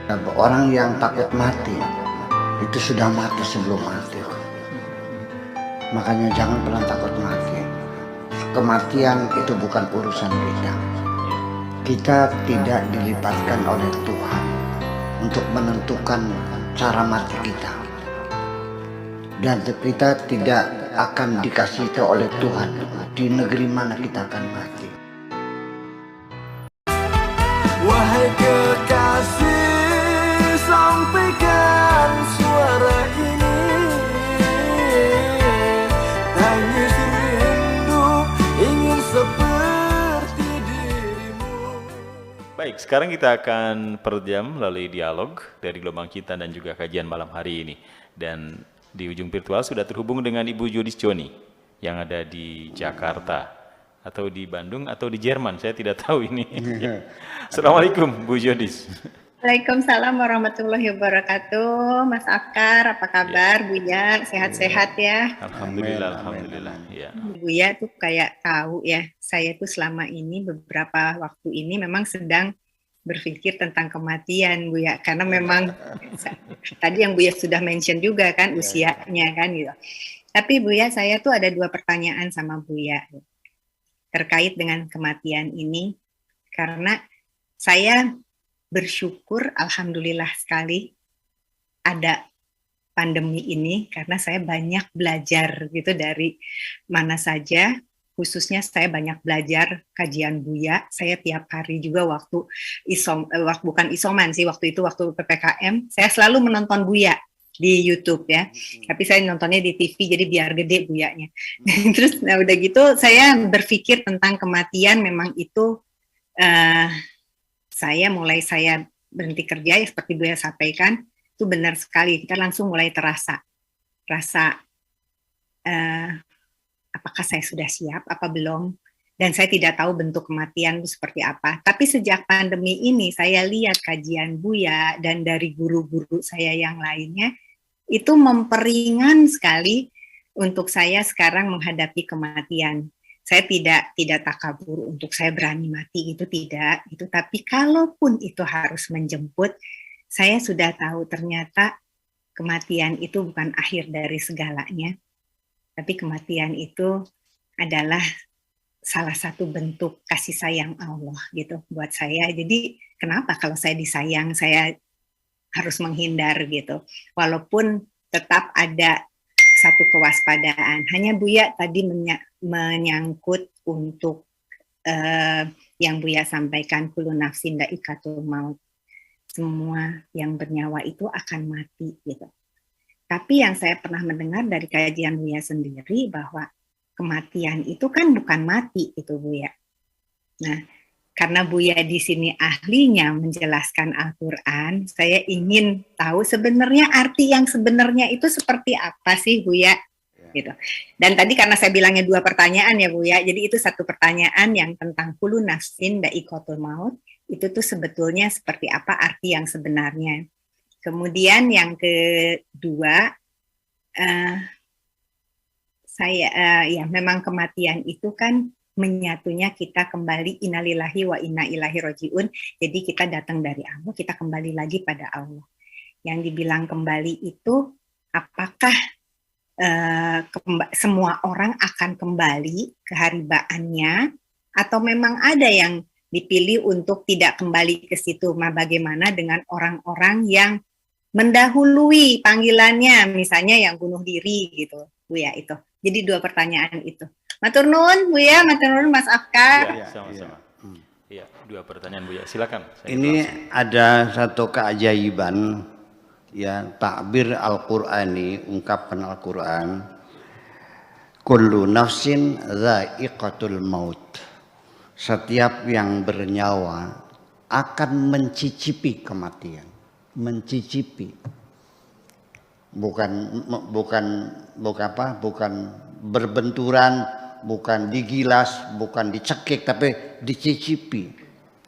Orang yang takut mati itu sudah mati sebelum mati. Makanya jangan pernah takut mati. Kematian itu bukan urusan kita. Kita tidak dilibatkan oleh Tuhan untuk menentukan cara mati kita. Dan kita tidak akan dikasih tahu oleh Tuhan di negeri mana kita akan mati. Wahai kekasih, sampaikan suara ini. Tangis rindu ingin seperti dirimu. Baik, sekarang kita akan perjam melalui dialog dari gelombang kita dan juga kajian malam hari ini. Dan di ujung virtual sudah terhubung dengan Ibu Judis Joni yang ada di Jakarta atau di Bandung atau di Jerman, saya tidak tahu ini. Assalamualaikum Bu Judis. Waalaikumsalam warahmatullahi wabarakatuh. Mas Akar, apa kabar? Buya, sehat-sehat ya? Alhamdulillah, alhamdulillah. Ya. Buya tuh kayak tahu ya, saya tuh selama ini beberapa waktu ini memang sedang berpikir tentang kematian Buya, karena memang tadi yang Buya sudah mention juga kan usianya kan gitu. Tapi Buya, saya tuh ada 2 pertanyaan sama Buya terkait dengan kematian ini, karena saya bersyukur alhamdulillah sekali ada pandemi ini, karena saya banyak belajar gitu dari mana saja. Khususnya saya banyak belajar kajian Buya. Saya tiap hari juga waktu bukan isoman sih, waktu itu waktu PPKM, saya selalu menonton Buya di YouTube ya. Tapi saya nontonnya di TV, jadi biar gede Buyanya. Terus nah udah gitu saya berpikir tentang kematian, memang itu saya berhenti kerja ya seperti Buya sampaikan, itu benar sekali, kita langsung mulai rasa apakah saya sudah siap apa belum, dan saya tidak tahu bentuk kematian itu seperti apa. Tapi sejak pandemi ini saya lihat kajian Buya dan dari guru-guru saya yang lainnya, itu memperingan sekali untuk saya sekarang menghadapi kematian. Saya tidak takabur untuk saya berani mati, itu tidak. Itu tapi kalaupun itu harus menjemput, saya sudah tahu ternyata kematian itu bukan akhir dari segalanya. Tapi kematian itu adalah salah satu bentuk kasih sayang Allah gitu buat saya. Jadi kenapa kalau saya disayang saya harus menghindar gitu. Walaupun tetap ada satu kewaspadaan. Hanya Buya tadi menyangkut untuk yang Buya sampaikan, kullu nafsin dha'iqatul maut. Semua yang bernyawa itu akan mati gitu. Tapi yang saya pernah mendengar dari kajian Buya sendiri bahwa kematian itu kan bukan mati itu Buya. Nah, karena Buya di sini ahlinya menjelaskan Al-Quran, saya ingin tahu sebenarnya arti yang sebenarnya itu seperti apa sih Buya? Gitu. Dan tadi karena saya bilangnya 2 pertanyaan ya Buya, jadi itu 1 pertanyaan yang tentang kullu nafsin dha'iqatul maut, itu tuh sebetulnya seperti apa arti yang sebenarnya. Kemudian yang kedua, ya memang kematian itu kan menyatunya kita kembali innalillahi wa inna ilaihi rajiun. Jadi kita datang dari Allah, kita kembali lagi pada Allah. Yang dibilang kembali itu apakah semua orang akan kembali ke haribaannya, atau memang ada yang dipilih untuk tidak kembali ke situ? Bagaimana dengan orang-orang yang mendahului panggilannya, misalnya yang bunuh diri gitu, Buya itu. Jadi 2 pertanyaan itu. Matur nuwun Buya, matur nuwun Mas Afkar. Ya, sama-sama. Iya, 2 pertanyaan Buya, silakan. Ini ada satu keajaiban ya, takbir Al-Qur'ani, ungkapan Al-Qur'an. Kullu nafsin dha'iqatul maut. Setiap yang bernyawa akan mencicipi kematian. Mencicipi, bukan berbenturan, bukan digilas, bukan dicekik, tapi dicicipi.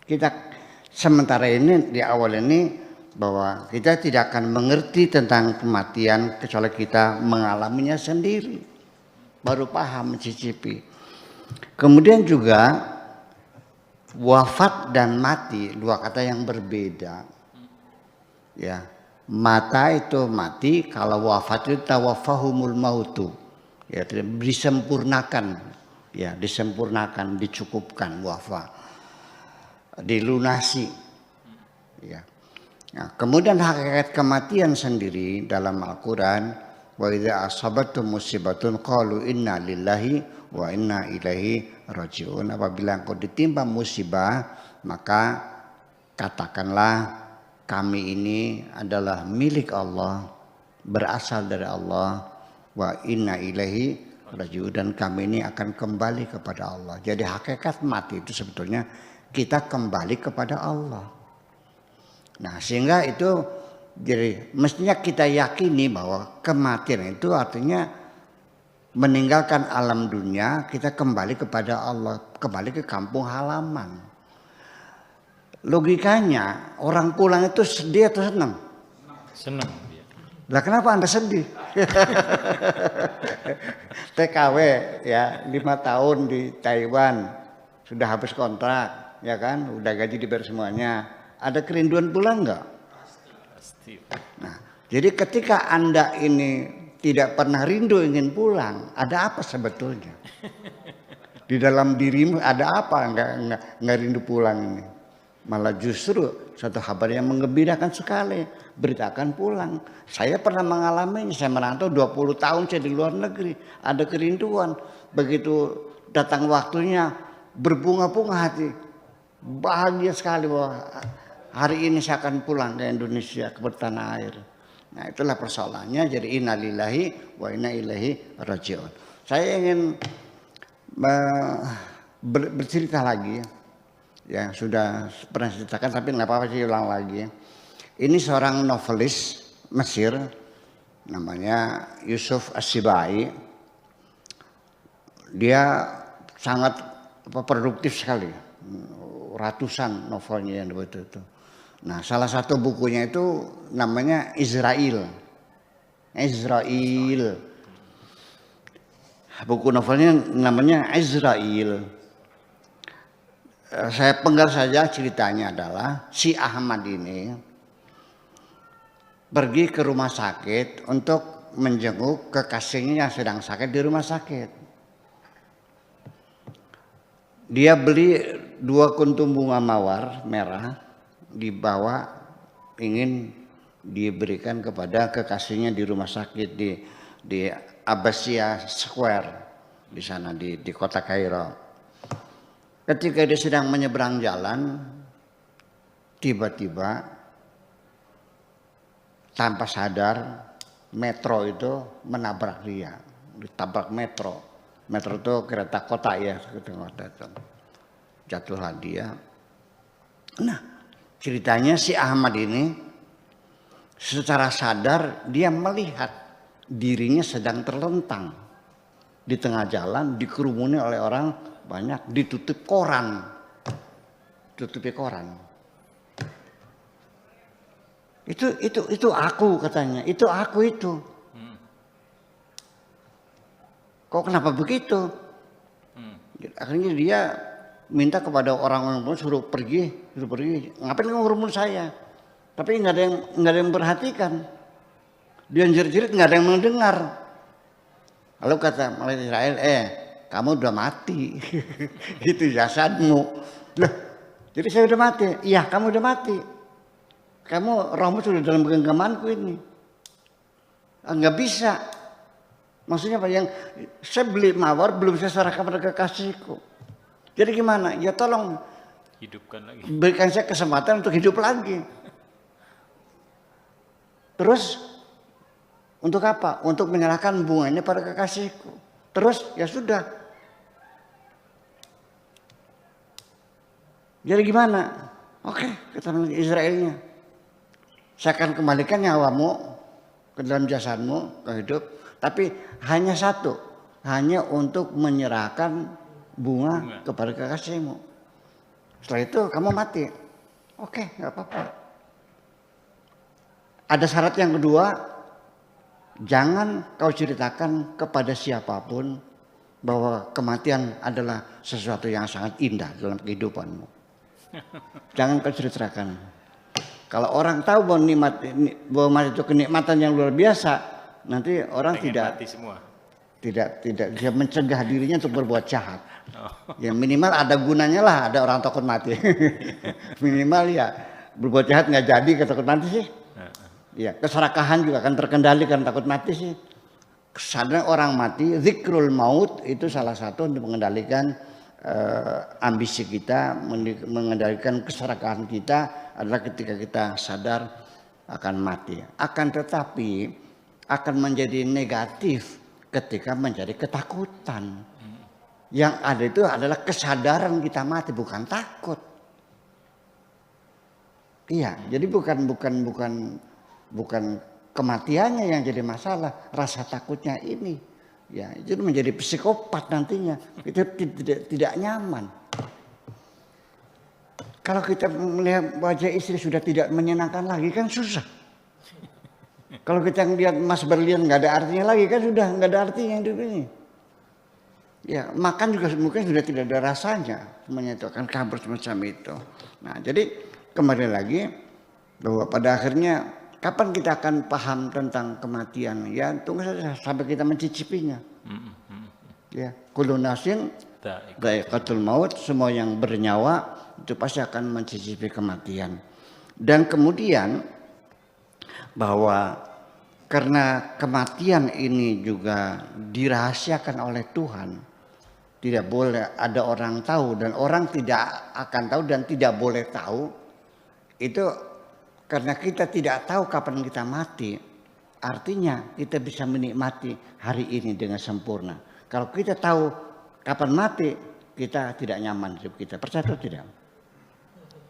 Kita sementara ini di awal ini bahwa kita tidak akan mengerti tentang kematian kecuali kita mengalaminya sendiri, baru paham mencicipi. Kemudian juga wafat dan mati 2 kata yang berbeda. Ya, mata itu mati, kalau wafat itu tawaffahumul mautu. Ya, disempurnakan. Ya, disempurnakan, dicukupkan wafat. Dilunasi. Ya. Nah, kemudian hakikat kematian sendiri dalam Al-Quran, wa idza asabatum musibatun qalu inna lillahi wa inna ilaihi rajiun. Apabila engkau ditimpa musibah, maka katakanlah kami ini adalah milik Allah, berasal dari Allah, wa inna ilaihi rajiun, dan kami ini akan kembali kepada Allah. Jadi hakikat mati itu sebetulnya kita kembali kepada Allah. Nah, sehingga itu jadi mestinya kita yakini bahwa kematian itu artinya meninggalkan alam dunia, kita kembali kepada Allah, kembali ke kampung halaman. Logikanya orang pulang itu sedih atau senang? Senang. Lah kenapa Anda sedih? TKW ya 5 tahun di Taiwan, sudah habis kontrak, ya kan, udah gaji dibayar semuanya. Ada kerinduan pulang enggak? Pasti. Nah, jadi ketika Anda ini tidak pernah rindu ingin pulang, ada apa sebetulnya? Di dalam dirimu ada apa enggak rindu pulang ini? Malah justru satu kabar yang menggembirakan sekali, beritakan pulang. Saya pernah mengalaminya, saya merantau 20 tahun saya di luar negeri, ada kerinduan. Begitu datang waktunya berbunga-bunga hati, bahagia sekali bahwa hari ini saya akan pulang ke Indonesia, ke tanah air. Nah, itulah persoalannya. Jadi innalillahi wa inna ilaihi rajiun. Saya ingin bercerita lagi, ya sudah pernah ceritakan tapi nggak apa-apa sih ulang lagi. Ini seorang novelis Mesir, namanya Yusuf As-Sibai. Dia sangat produktif sekali, ratusan novelnya yang begitu itu. Nah, salah satu bukunya itu namanya Israel. Buku novelnya namanya Israel. Saya penggal saja ceritanya adalah si Ahmad ini pergi ke rumah sakit untuk menjenguk kekasihnya yang sedang sakit di rumah sakit. Dia beli 2 kuntum bunga mawar merah, dibawa ingin diberikan kepada kekasihnya di rumah sakit di Abbasiyah Square di sana di kota Kairo. Ketika dia sedang menyeberang jalan, tiba-tiba tanpa sadar metro itu menabrak dia, ditabrak metro. Metro itu kereta kota ya, kereta itu. Jatuhlah dia. Nah, ceritanya si Ahmad ini secara sadar dia melihat dirinya sedang terlentang di tengah jalan, dikerumuni oleh orang banyak, ditutupi koran. Itu aku katanya, itu aku itu. Kok kenapa begitu? Akhirnya dia minta kepada orang-orang suruh pergi. Ngapain kamu ngurumun saya? Tapi nggak ada yang memperhatikan. Dia jerit-jerit nggak ada yang mendengar. Lalu kata malaikat Israel, kamu udah mati. Itu jasadmu. Loh, jadi saya udah mati. Iya, kamu udah mati. Kamu rohmu sudah dalam genggamanku ini. Nggak bisa. Maksudnya apa? Yang saya beli mawar belum saya serahkan pada kekasihku. Jadi gimana? Ya tolong hidupkan lagi. Berikan saya kesempatan untuk hidup lagi. Terus untuk apa? Untuk menyerahkan bunganya pada kekasihku. Terus ya sudah. Jadi gimana? Oke, kata Israelnya. Saya akan kembalikan nyawamu ke dalam jasadmu, ke hidup. Tapi hanya satu. Hanya untuk menyerahkan bunga kepada kekasihmu. Setelah itu kamu mati. Oke, nggak apa-apa. Ada syarat yang kedua, jangan kau ceritakan kepada siapapun bahwa kematian adalah sesuatu yang sangat indah dalam kehidupanmu. Jangan kau ceritakan. Kalau orang tahu bahwa bahwa mati itu kenikmatan yang luar biasa, nanti orang Pengen tidak mati semua. tidak dia mencegah dirinya untuk berbuat jahat. Ya minimal ada gunanya lah, ada orang takut mati. Minimal ya berbuat jahat nggak jadi takut mati sih. Ya keserakahan juga akan terkendali karena takut mati sih. Kesadaran orang mati, zikrul maut itu salah satu untuk mengendalikan ambisi kita, mengendalikan keserakahan kita adalah ketika kita sadar akan mati. Akan tetapi akan menjadi negatif ketika menjadi ketakutan. Yang ada itu adalah kesadaran kita mati, bukan takut. Iya, jadi bukan kematiannya yang jadi masalah, rasa takutnya ini. Ya, itu menjadi psikopat nantinya. Itu tidak nyaman. Kalau kita melihat wajah istri sudah tidak menyenangkan lagi kan susah. Kalau kita melihat emas berlian nggak ada artinya lagi kan sudah nggak ada artinya hidup ini. Ya makan juga mungkin sudah tidak ada rasanya, semuanya itu akan kabur semacam itu. Nah jadi kembali lagi bahwa pada akhirnya kapan kita akan paham tentang kematian? Ya tunggu saja sampai kita mencicipinya. Ya kullu nafsin dha'iqatul maut, semua yang bernyawa itu pasti akan mencicipi kematian. Dan kemudian bahwa karena kematian ini juga dirahasiakan oleh Tuhan, tidak boleh ada orang tahu dan orang tidak akan tahu dan tidak boleh tahu. Itu karena kita tidak tahu kapan kita mati, artinya kita bisa menikmati hari ini dengan sempurna. Kalau kita tahu kapan mati, kita tidak nyaman hidup kita. Percaya atau tidak?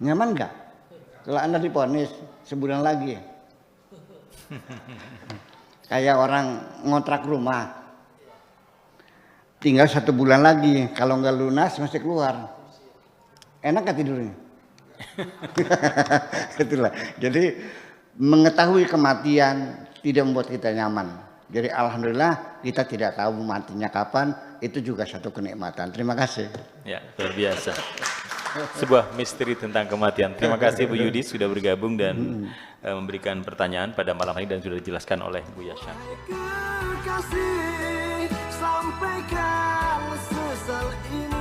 Nyaman enggak? Kalau Anda divonis sebulan lagi, kayak orang ngontrak rumah, tinggal 1 bulan lagi, kalau nggak lunas masih keluar, enak nggak tidurnya? Itulah. Jadi mengetahui kematian tidak membuat kita nyaman. Jadi alhamdulillah kita tidak tahu matinya kapan, itu juga satu kenikmatan. Terima kasih. Ya, luar biasa. Sebuah misteri tentang kematian. Terima kasih Bu Yudi sudah bergabung dan memberikan pertanyaan pada malam ini dan sudah dijelaskan oleh Bu Yashan. Kekasih, sampaikan sesal ini.